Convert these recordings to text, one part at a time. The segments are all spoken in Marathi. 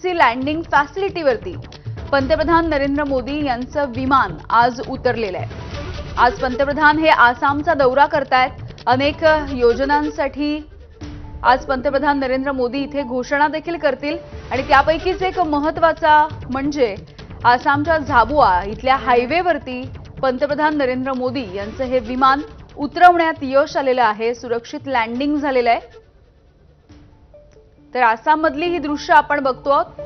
इमर्जन्सी लँडिंग फॅसिलिटीवरती पंतप्रधान नरेंद्र मोदी यांचं विमान आज उतरलेलं आहे। आज पंतप्रधान हे आसामचा दौरा करतायत। अनेक योजनांसाठी आज पंतप्रधान नरेंद्र मोदी इथे घोषणा देखील करतील आणि त्यापैकीच एक महत्त्वाचा म्हणजे आसामच्या झाबुआ इथल्या हायवेवरती पंतप्रधान नरेंद्र मोदी यांचं हे विमान उतरवण्यात यश आलेलं आहे। सुरक्षित लँडिंग झालेलं आहे। तर आसाममधली ही दृश्य आपण बघतो आहोत।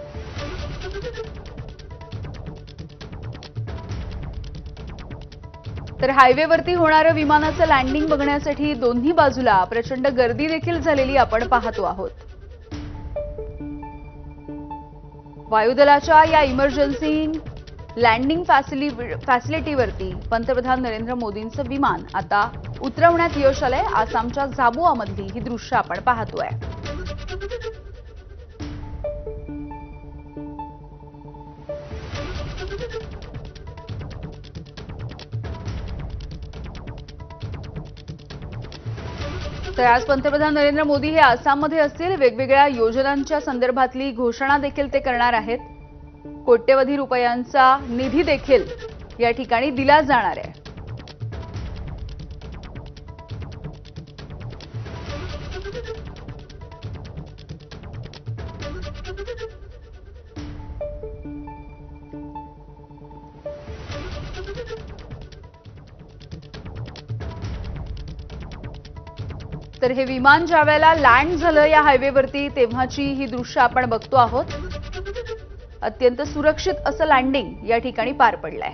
तर हायवेवरती होणारं विमानाचं लँडिंग बघण्यासाठी दोन्ही बाजूला प्रचंड गर्दी देखील झालेली आपण पाहतो आहोत। वायुदलाच्या या इमर्जन्सी लँडिंग फॅसिलिटीवरती पंतप्रधान नरेंद्र मोदींचं विमान आता उतरवण्यात यश आलंय। आसामच्या झाबुआमधली ही दृश्य आपण पाहतोय। तर आज पंतप्रधान नरेंद्र मोदी हे आसाममध्ये असतील। वेगवेगळ्या योजनांच्या संदर्भातली घोषणा देखील ते करणार आहेत। कोट्यवधी रुपयांचा निधी देखील या ठिकाणी दिला जाणार आहे। तर हे विमान ज्या वेळेला लँड झालं या हायवेवरती तेव्हाची ही दृश्य आपण बघतो आहोत। अत्यंत सुरक्षित असं लँडिंग या ठिकाणी पार पडलंय।